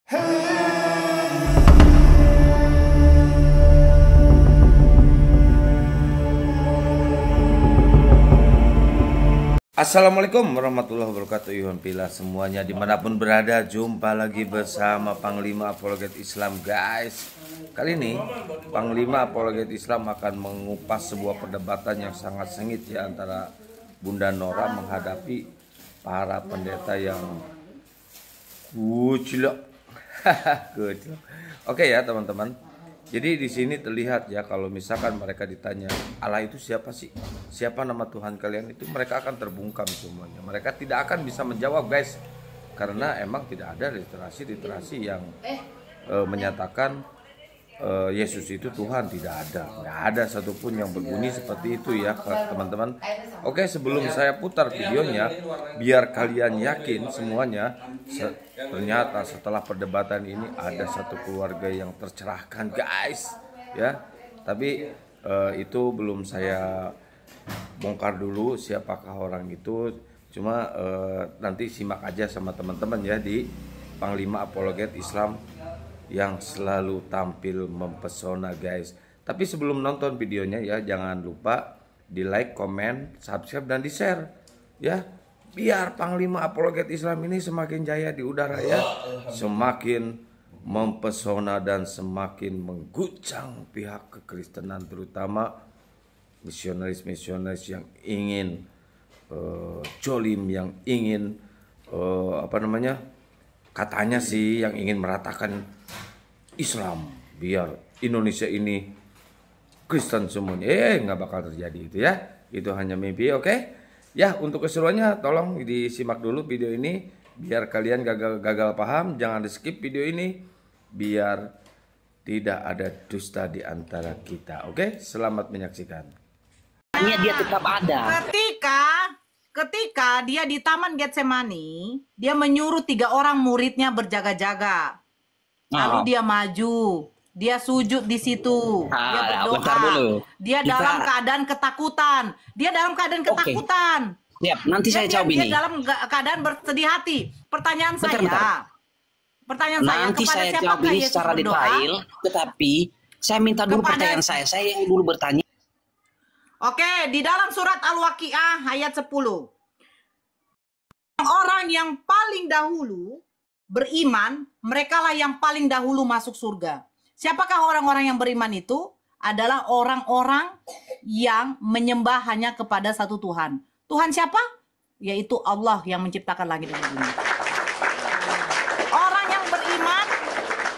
Assalamualaikum warahmatullahi wabarakatuh. Yuhan Pila semuanya dimanapun berada, jumpa lagi bersama Panglima Apologet Islam, guys. Kali ini Panglima Apologet Islam akan mengupas sebuah perdebatan yang sangat sengit ya antara Bunda Nora menghadapi para pendeta yang kuclok. Oke ya teman-teman. Jadi di sini terlihat ya, kalau misalkan mereka ditanya Allah itu siapa sih? Siapa nama Tuhan kalian itu? Mereka akan terbungkam semuanya. Mereka tidak akan bisa menjawab, guys. Karena emang tidak ada literasi yang menyatakan Yesus itu Tuhan, tidak ada. Nggak ada satupun yang berbunyi seperti itu ya teman-teman. Oke, sebelum saya putar videonya, biar kalian yakin semuanya, ternyata setelah perdebatan ini ada satu keluarga yang tercerahkan, guys. Ya, tapi itu belum saya bongkar dulu siapakah orang itu. Cuma nanti simak aja sama teman-teman ya di Panglima Apologet Islam yang selalu tampil mempesona, guys. Tapi sebelum nonton videonya ya, jangan lupa di like, komen, subscribe, dan di share ya, biar Panglima Apologet Islam ini semakin jaya di udara ya, semakin mempesona dan semakin mengguncang pihak kekristenan, terutama misionaris-misionaris yang ingin jolim, yang ingin katanya sih yang ingin meratakan Islam biar Indonesia ini Kristen semuanya. Nggak bakal terjadi itu ya. Itu hanya mimpi, oke? Ya, untuk keseruannya tolong disimak dulu video ini biar kalian gagal paham. Jangan di skip video ini biar tidak ada dusta di antara kita, oke? Selamat menyaksikan. Dia tetap ada. Ketika dia di Taman Getsemani, dia menyuruh 3 orang muridnya berjaga-jaga. Lalu dia maju, dia sujud di situ, dia berdoa. Dia dalam keadaan ketakutan. Siap, nanti saya jawab ini. Dia dalam keadaan bersedih hati. Pertanyaan saya nanti kepada saya jawab siapakah ini Yesus secara berdoa? detail, tetapi saya minta dulu pertanyaan saya. Saya yang dulu bertanya. Oke, di dalam surat Al-Waqiah ayat 10. Orang yang paling dahulu beriman, merekalah yang paling dahulu masuk surga. Siapakah orang-orang yang beriman itu? Adalah orang-orang yang menyembah hanya kepada satu Tuhan. Tuhan siapa? Yaitu Allah yang menciptakan langit dan bumi. Orang yang beriman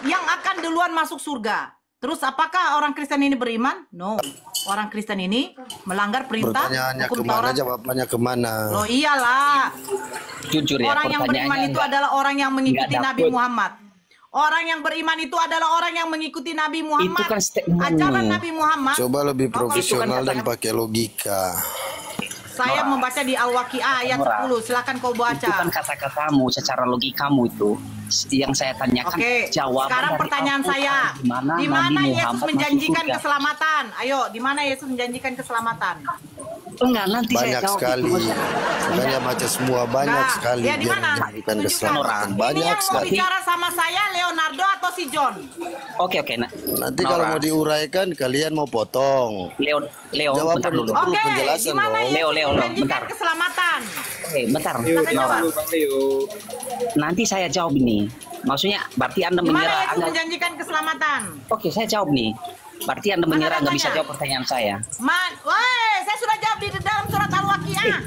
yang akan duluan masuk surga. Terus apakah orang Kristen ini beriman? No. Orang Kristen ini melanggar perintah hukum Taurat. Jawabannya kemana? Loh iyalah. Jujur ya, orang yang beriman itu adalah orang yang mengikuti Nabi Muhammad. Orang yang beriman itu adalah orang yang mengikuti Nabi Muhammad. Itu kan ajaran Nabi Muhammad. Coba lebih profesional dan pakai logika. Saya membaca di Al-Waqiah ayat 10. Silakan kau baca. Itu kan kata-katamu, secara logikamu itu. Yang saya tanyakan, jawaban sekarang pertanyaan saya, di mana Yesus menjanjikan keselamatan? Ayo, di mana Yesus menjanjikan keselamatan? Enggak, nanti banyak saya jawab sekali. Makanya baca semua banyak sekali ya, di mana? menjanjikan keselamatan. Banyak ini yang sekali. mau bicara sama saya Leonardo atau si John? Oke. Nanti kalau mau diuraikan kalian mau potong. Leo, jawaban dulu penjelasan dong. Leo, bentar. Keselamatan. Bentar. Nora. Nanti saya jawab ini. Maksudnya berarti Anda menyerah. Yesus menjanjikan keselamatan? Oke, saya jawab nih. Berarti Anda menyerah, nggak bisa jawab pertanyaan saya. Saya sudah jawab di dalam surat Al-Waqiah.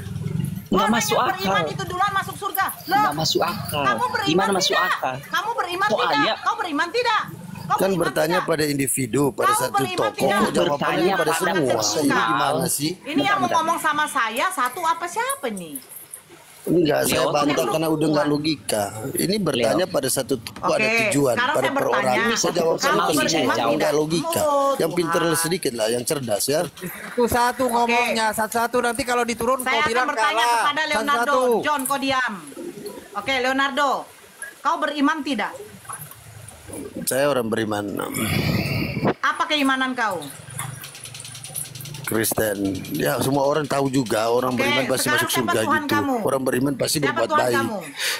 Nggak masuk akal. Beriman itu duluan masuk surga. Nggak masuk akal. Kamu beriman Gimana tidak? masuk akal? Kamu beriman tidak? Kau beriman tidak? Kan bertanya pada individu, pada satu tokoh. Jawabannya pada semua. Ini gimana sih? Ini yang mau ngomong sama saya satu apa siapa nih? Enggak, saya bantah karena udah nggak logika. Ini bertanya pada satu ada tujuan, pada perorangan. Saya jawab sama nggak logika. Yang pintar sedikit lah, yang cerdas ya. Satu ngomongnya, satu-satu nanti kalau diturun saya kau bilang akan bertanya kalah. Kepada Leonardo. John, kau diam. Oke, Leonardo, kau beriman tidak? Saya orang beriman. Apa keimanan kau? Kristen. Ya semua orang tahu juga orang beriman pasti masuk surga gitu. Orang beriman pasti berbuat baik.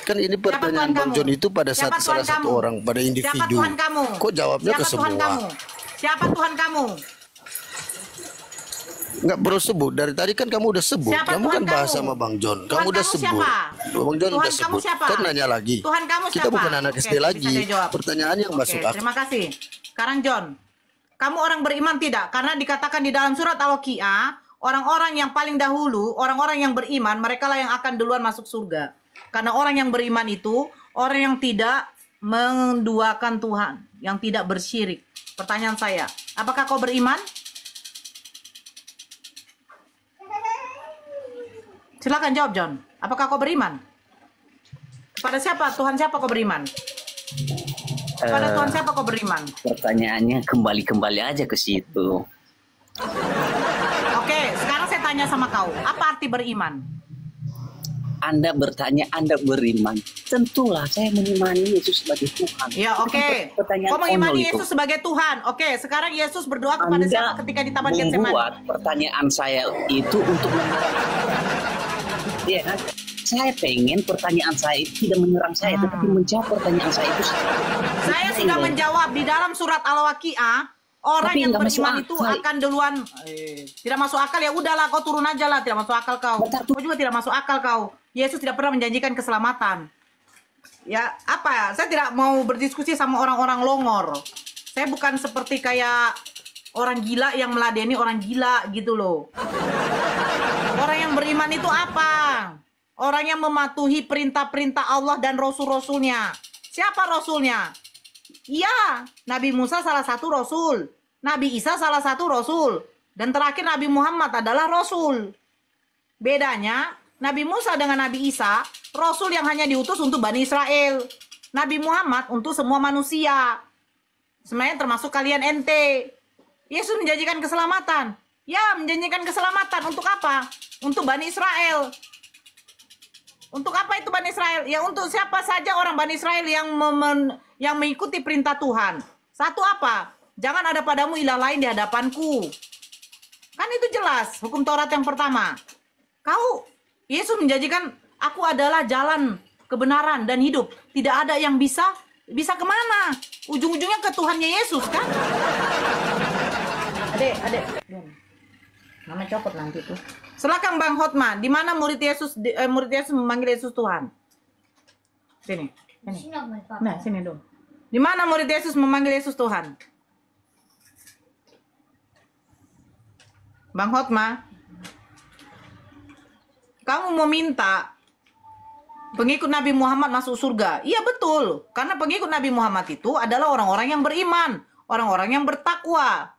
Kan ini pertanyaan Bang John itu pada salah satu orang, pada individu. Kok jawabnya ke semua? Siapa Tuhan kamu? Nggak perlu sebut. Dari tadi kan kamu udah sebut. Kamu kan bahas sama Bang John. Kamu udah sebut. Bang John udah sebut. Kan nanya lagi. Tuhan kamu siapa? Kita bukan anak SD lagi. Pertanyaan yang masuk akal. Terima kasih. Sekarang John, kamu orang beriman tidak? Karena dikatakan di dalam surat Al-Waqiah, orang-orang yang paling dahulu, orang-orang yang beriman, mereka lah yang akan duluan masuk surga. Karena orang yang beriman itu, orang yang tidak menduakan Tuhan, yang tidak bersyirik. Pertanyaan saya, apakah kau beriman? Silakan jawab John. Apakah kau beriman? Kepada siapa? Tuhan siapa kau beriman? Kepada Tuhan siapa kau beriman? Pertanyaannya kembali aja ke situ. Oke, sekarang saya tanya sama kau. Apa arti beriman? Anda bertanya, Anda beriman. Tentulah saya mengimani Yesus sebagai Tuhan. Ya, oke. Kau mengimani Yesus sebagai Tuhan. Oke, sekarang Yesus berdoa kepada siapa ketika di Taman Getsemani? Membuat pertanyaan saya itu untuk ya kan? Saya pengen pertanyaan saya itu tidak menyerang saya, tetapi menjawab pertanyaan saya itu. Saya sudah menjawab di dalam surat Al-Waqiah. Orang yang beriman itu akan duluan. Tidak masuk akal, ya udahlah kau turun aja lah. Tidak masuk akal kau. Kau juga tidak masuk akal kau. Yesus tidak pernah menjanjikan keselamatan. Ya apa ya? Saya tidak mau berdiskusi sama orang-orang longor. Saya bukan seperti kayak orang gila yang meladeni orang gila gitu loh. Orang yang beriman itu apa? Orang yang mematuhi perintah-perintah Allah dan Rasul-Rasulnya. Siapa Rasulnya? Iya, Nabi Musa salah satu Rasul. Nabi Isa salah satu Rasul. Dan terakhir Nabi Muhammad adalah Rasul. Bedanya, Nabi Musa dengan Nabi Isa, Rasul yang hanya diutus untuk Bani Israel. Nabi Muhammad untuk semua manusia. Sebenarnya termasuk kalian ente. Yesus menjanjikan keselamatan. Ya, menjanjikan keselamatan. Untuk apa? Untuk Bani Israel. Untuk apa itu Bani Israel? Ya untuk siapa saja orang Bani Israel yang mengikuti perintah Tuhan. Satu apa? Jangan ada padamu ilah lain di hadapanku. Kan itu jelas hukum Taurat yang pertama. Yesus menjanjikan aku adalah jalan kebenaran dan hidup. Tidak ada yang bisa kemana? Ujung-ujungnya ke Tuhannya Yesus kan? Adek. Nama copot nanti tuh. Silakan Bang Hotma, di mana murid Yesus memanggil Yesus Tuhan? Sini. Nah, sini dong. Di mana murid Yesus memanggil Yesus Tuhan? Bang Hotma, kamu mau minta pengikut Nabi Muhammad masuk surga? Iya betul, karena pengikut Nabi Muhammad itu adalah orang-orang yang beriman, orang-orang yang bertakwa.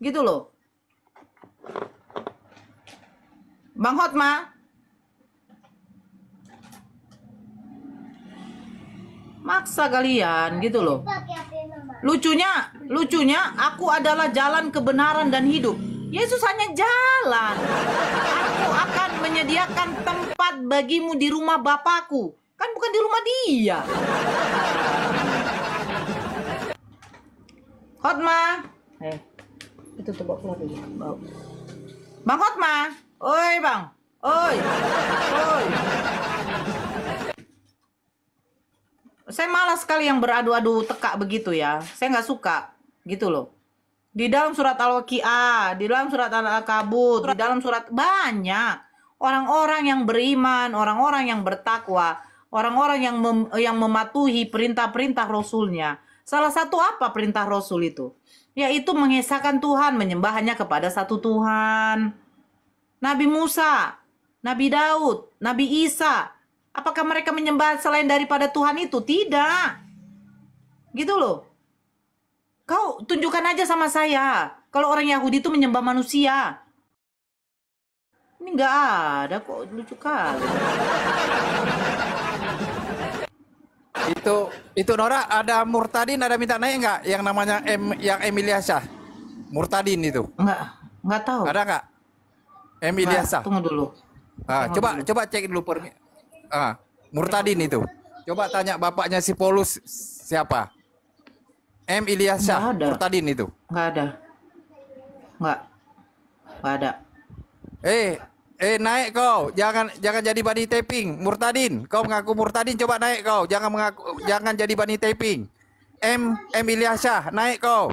Gitu loh. Bang Hotma, maksa kalian gitu loh. Lucunya aku adalah jalan kebenaran dan hidup. Yesus hanya jalan. Aku akan menyediakan tempat bagimu di rumah Bapakku. Kan bukan di rumah dia. Hotma, itu tuh bawa keluar dulu. Bang Hotma. Oi bang, oi. Saya malas sekali yang beradu-adu teka begitu ya. Saya nggak suka gitu loh. Di dalam surat Al-Waqiah, di dalam surat Al-Ankabut, di dalam surat banyak orang-orang yang beriman, orang-orang yang bertakwa, orang-orang yang mematuhi perintah-perintah Rasulnya. Salah satu apa perintah Rasul itu? Yaitu mengesahkan Tuhan, menyembah hanya kepada satu Tuhan. Nabi Musa, Nabi Daud, Nabi Isa, apakah mereka menyembah selain daripada Tuhan itu? Tidak. Gitu loh. Kau tunjukkan aja sama saya. Kalau orang Yahudi itu menyembah manusia. Ini nggak ada kok, lucu kali. Itu Nora, ada Murtadin, ada minta naik nggak? Yang namanya yang Emilyasa. Murtadin itu. Nggak tahu. Ada nggak? Emilyasa. Tunggu dulu. Coba cek dulu Murtadin itu. Coba tanya bapaknya si Paulus siapa? Ilyasa Murtadin itu. Nggak ada. Nggak. Nggak ada. Naik kau, jangan jadi bani taping. Murtadin, kau mengaku murtadin, coba naik kau, jangan jadi bani taping. M Ilyasah, naik kau.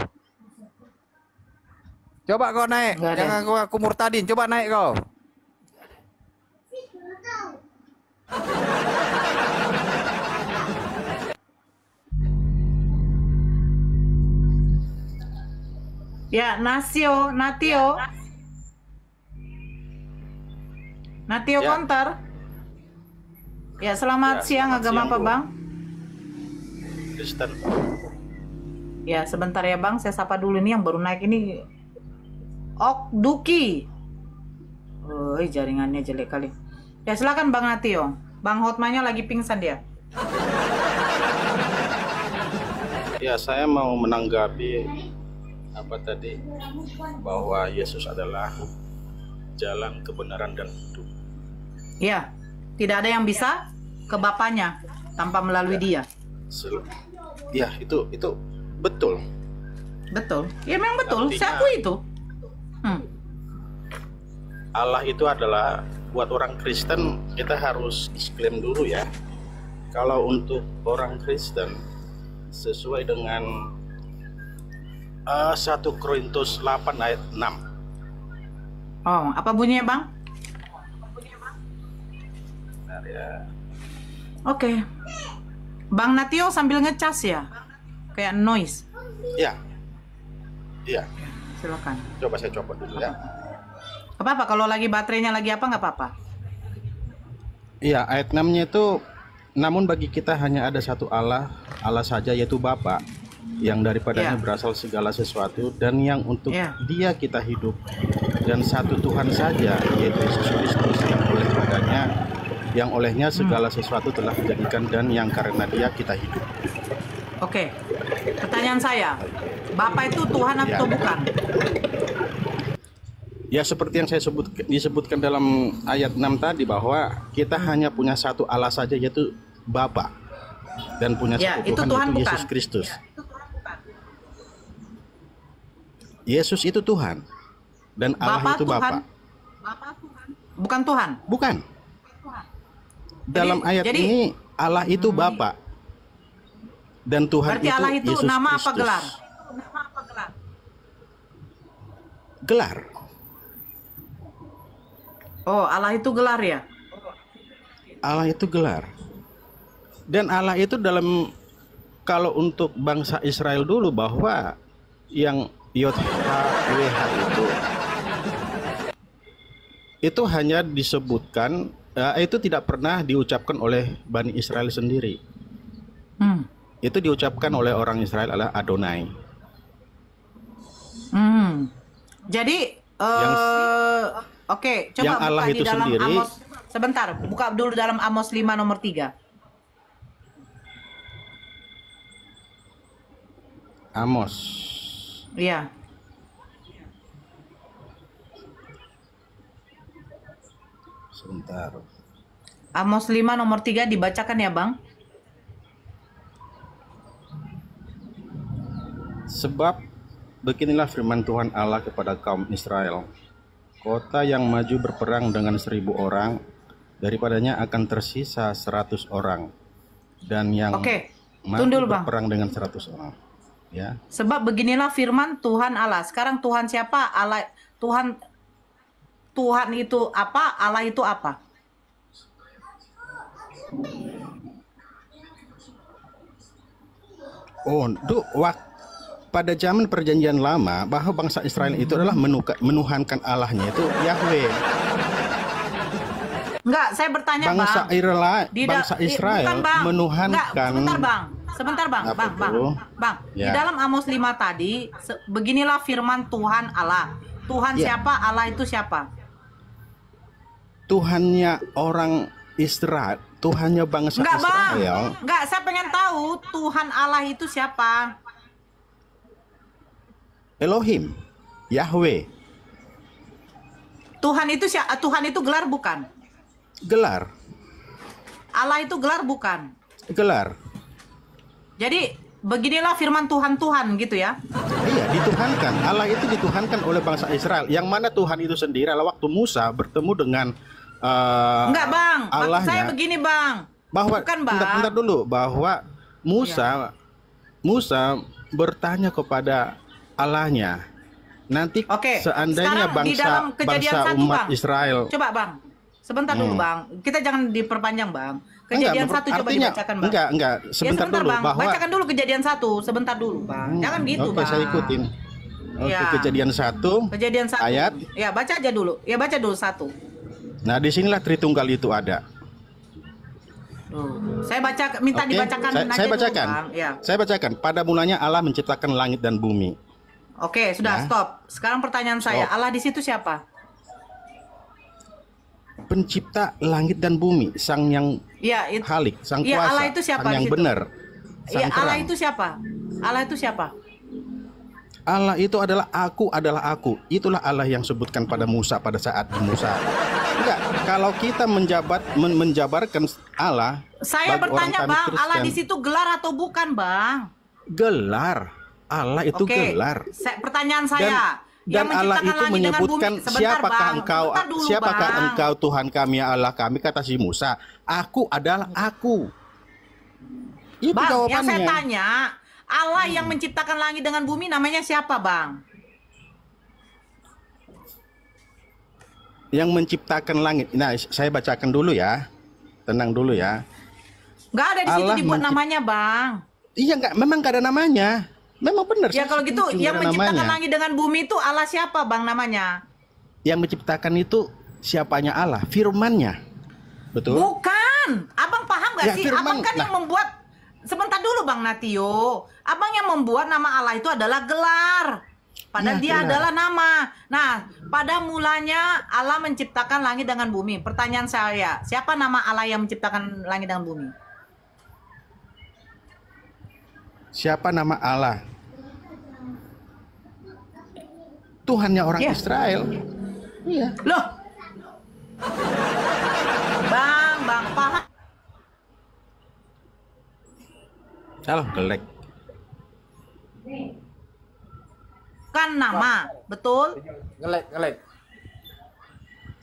Coba kau naik, jangan kau ngaku murtadin, coba naik kau. Ya, Natio Ya. Konter. Ya, selamat siang, agama apa, Bang? Kristen. Ya, sebentar ya, Bang, saya sapa dulu nih yang baru naik ini. Duki. Jaringannya jelek kali. Ya, silakan Bang Natio. Bang Hotmanya lagi pingsan dia. Ya, saya mau menanggapi apa tadi, bahwa Yesus adalah jalan, kebenaran, dan hidup. Ya, tidak ada yang bisa ke Bapaknya tanpa melalui dia. Ya, itu betul. Betul. Ya, memang betul. Artinya, saya akui itu. Allah itu adalah, buat orang Kristen kita harus disclaim dulu ya. Kalau untuk orang Kristen sesuai dengan 1 Korintus 8 ayat 6. Oh, apa bunyinya, Bang? Benar ya. Oke. Bang Natio sambil ngecas ya? Kayak noise. Iya. Iya. Silakan. Coba saya copot dulu ya. Apa-apa kalau lagi baterainya lagi apa nggak apa-apa. Iya, ayat 6-nya itu, namun bagi kita hanya ada satu Allah saja, yaitu Bapa, yang daripadanya berasal segala sesuatu, dan yang untuk Dia kita hidup, dan satu Tuhan saja, yaitu Yesus Kristus, yang olehnya segala sesuatu telah dijadikan, dan yang karena Dia kita hidup. Oke. Pertanyaan saya, Bapa itu Tuhan atau bukan? Ya, seperti yang saya disebutkan dalam ayat 6 tadi, bahwa kita hanya punya satu Allah saja, yaitu Bapa, dan punya satu Tuhan, itu Yesus Kristus. Yesus itu Tuhan, dan Allah itu Bapa. Bukan Tuhan? Bukan. Dalam ayat ini Allah itu Bapa, dan Tuhan berarti itu Allah itu Yesus nama Kristus. apa gelar? Gelar. Oh, Allah itu gelar ya? Allah itu gelar. Dan Allah itu dalam, kalau untuk bangsa Israel dulu, bahwa yang YHWH itu hanya disebutkan, itu tidak pernah diucapkan oleh Bani Israel sendiri. Itu diucapkan oleh orang Israel adalah Adonai. Jadi oke, coba yang Allah buka itu di dalam sendiri. Amos. Sebentar, buka dulu dalam Amos 5 nomor 3. Amos. Iya. Sebentar. Amos 5 nomor 3 dibacakan ya, Bang? Sebab beginilah firman Tuhan Allah kepada kaum Israel. Kota yang maju berperang dengan 1000 orang, daripadanya akan tersisa 100 orang. Dan yang maju berperang dengan 100 orang. Ya. Sebab beginilah firman Tuhan Allah. Sekarang Tuhan siapa? Allah. Tuhan itu apa? Allah itu apa? Pada zaman perjanjian lama, bahwa bangsa Israel itu adalah menuhankan Allahnya, itu Yahweh. Enggak, saya bertanya, bangsa Israel bukan, Bang. menuhankan. Sebentar, Bang. Ya. Di dalam Amos 5 tadi, beginilah firman Tuhan Allah. Tuhan siapa? Allah itu siapa? Tuhannya orang Israel, Tuhannya bangsa Israel. Enggak, saya pengen tahu Tuhan Allah itu siapa? Elohim, Yahweh. Tuhan itu gelar bukan? Gelar. Allah itu gelar bukan? Gelar. Jadi beginilah firman Tuhan gitu ya? Iya. dituhankan. Allah itu dituhankan oleh bangsa Israel. Yang mana Tuhan itu sendiri adalah waktu Musa bertemu dengan enggak, Bang. Allahnya. Maksud saya begini, Bang. Bahwa bukan, Bang. Bentar dulu, bahwa Musa bertanya kepada Allahnya. Nanti seandainya bangsa umat Bang. Israel. Coba, Bang. Sebentar dulu, Bang. Kita jangan diperpanjang, Bang. Kejadian 1 coba dibacakan, Bang. Enggak. Sebentar dulu, Bang. bahwa Bacakan dulu kejadian 1. Sebentar dulu, Bang. Jangan gitu, Bang. Oke, saya ikutin. Oke, kejadian 1. Kejadian 1. Ayat. Ya, baca aja dulu. Ya, baca dulu 1. Nah, disinilah Tritunggal itu ada. Saya minta dibacakan saya bacakan. Dulu, Bang. Ya. Saya bacakan. Pada mulanya Allah menciptakan langit dan bumi. Oke, sudah stop. Sekarang pertanyaan saya, Allah di situ siapa? Pencipta langit dan bumi, Sang yang Halik, Sang Kuasa, Allah itu siapa Sang yang benar. Allah itu siapa? Allah itu siapa? Allah itu adalah aku. Itulah Allah yang sebutkan pada Musa pada saat Musa. Enggak, kalau kita menjabarkan Allah, saya bertanya, Bang, Kristen, Allah di situ gelar atau bukan, Bang? Gelar. Allah itu gelar. Pertanyaan saya. Dan Allah itu menyebutkan siapakah engkau Tuhan kami Allah kami, kata si Musa, aku adalah aku. Itu Bang, jawabannya. Yang saya tanya, Allah yang menciptakan langit dengan bumi namanya siapa, Bang? Yang menciptakan langit. Nah, saya bacakan dulu ya. Tenang dulu ya. Nggak ada di situ dibuat namanya, Bang. Iya, memang nggak ada namanya. Memang benar. Ya kalau gitu, yang menciptakan langit dengan bumi itu Allah siapa, Bang, namanya? Yang menciptakan itu siapanya Allah? Firman-Nya. Betul? Bukan. Abang paham gak sih? Abang kan yang membuat. Sebentar dulu, Bang Natio. Abang yang membuat nama Allah itu adalah gelar. Padahal dia adalah nama. Nah, pada mulanya Allah menciptakan langit dengan bumi. Pertanyaan saya, siapa nama Allah yang menciptakan langit dengan bumi? Siapa nama Allah? Tuhannya orang Israel. Iya. Loh. Bang, paham? Salah, gelek. Kan nama, betul? Gelek.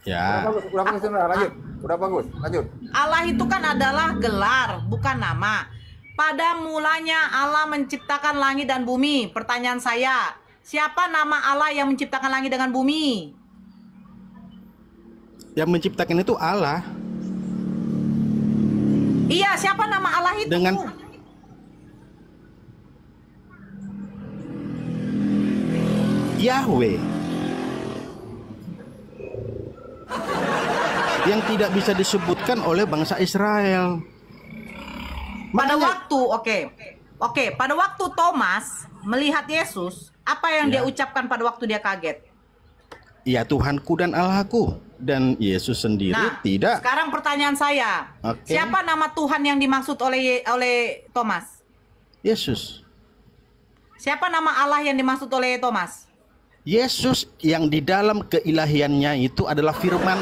Ya. Udah bagus, lanjut. Udah bagus, lanjut. Allah itu kan adalah gelar, bukan nama. Pada mulanya Allah menciptakan langit dan bumi. Pertanyaan saya, siapa nama Allah yang menciptakan langit dengan bumi? Yang menciptakan itu Allah. Iya, siapa nama Allah itu? Dengan Yahweh. Yang tidak bisa disebutkan oleh bangsa Israel. Pada waktu, pada waktu Thomas melihat Yesus, apa yang dia ucapkan pada waktu dia kaget? Ya, Tuhanku dan Allahku. Dan Yesus sendiri tidak. Sekarang pertanyaan saya, siapa nama Tuhan yang dimaksud oleh Thomas? Yesus. Siapa nama Allah yang dimaksud oleh Thomas? Yesus yang di dalam keilahiannya itu adalah firman.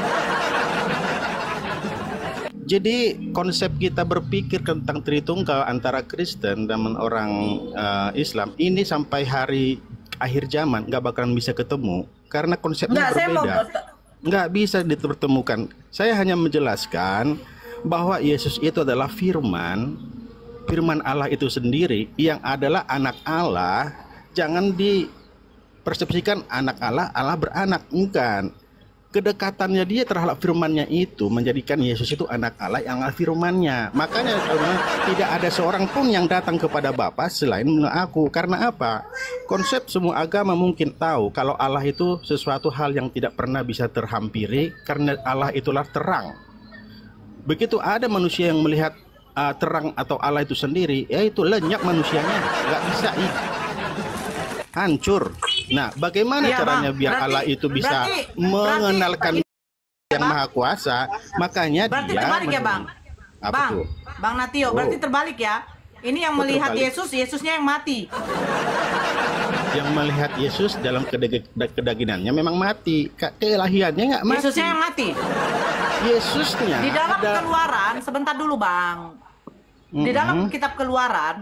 Jadi konsep kita berpikir tentang Tritunggal antara Kristen dan orang Islam ini sampai hari akhir zaman nggak bakalan bisa ketemu karena konsepnya berbeda. Nggak bisa dipertemukan. Saya hanya menjelaskan bahwa Yesus itu adalah firman Allah itu sendiri yang adalah anak Allah. Jangan dipersepsikan anak Allah, Allah beranak, bukan. Kedekatannya dia terhadap firman-Nya itu menjadikan Yesus itu anak Allah yang firman-Nya. Makanya tidak ada seorang pun yang datang kepada Bapa selain aku. Karena apa? Konsep semua agama mungkin tahu kalau Allah itu sesuatu hal yang tidak pernah bisa terhampiri karena Allah itulah terang. Begitu ada manusia yang melihat terang atau Allah itu sendiri, yaitu lenyap manusianya, nggak bisa hancur. Nah, bagaimana caranya biar Allah itu bisa mengenalkan yang Maha Kuasa? Makanya berarti terbalik ya, Bang. Bang Natio, berarti terbalik ya. Ini yang melihat Yesus, Yesusnya yang mati. Yang melihat Yesus dalam kedaginannya memang mati. Keilahiannya nggak mati. Yesusnya yang mati. Yesusnya. Di dalam Keluaran, sebentar dulu, Bang. Di dalam kitab Keluaran,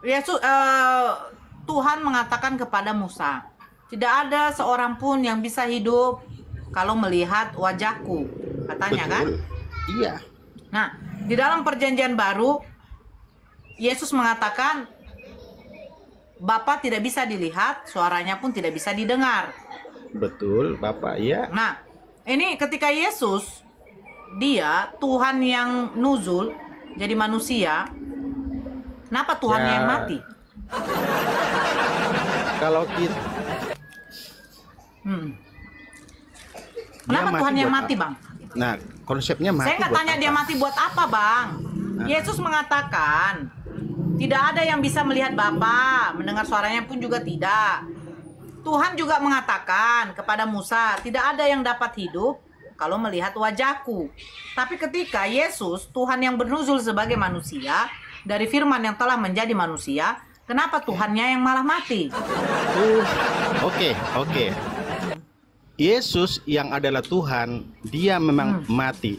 Yesus Tuhan mengatakan kepada Musa, tidak ada seorang pun yang bisa hidup kalau melihat wajahku, katanya. Betul. Kan? Iya. Nah, di dalam perjanjian baru, Yesus mengatakan, Bapa tidak bisa dilihat, suaranya pun tidak bisa didengar. Betul, Bapak, iya. Nah, ini ketika Yesus, dia Tuhan yang nuzul, jadi manusia, kenapa Tuhannya yang mati? Kalau kita... Kenapa Tuhan yang mati, Bang? Nah, konsepnya mati. Saya nggak tanya dia mati buat apa, Bang. Nah. Yesus mengatakan, tidak ada yang bisa melihat Bapa, mendengar suaranya pun juga tidak. Tuhan juga mengatakan kepada Musa, tidak ada yang dapat hidup kalau melihat wajahku. Tapi ketika Yesus, Tuhan yang bernuzul sebagai manusia, dari firman yang telah menjadi manusia, kenapa Tuhannya yang malah mati? Oke. Yesus yang adalah Tuhan, dia memang mati.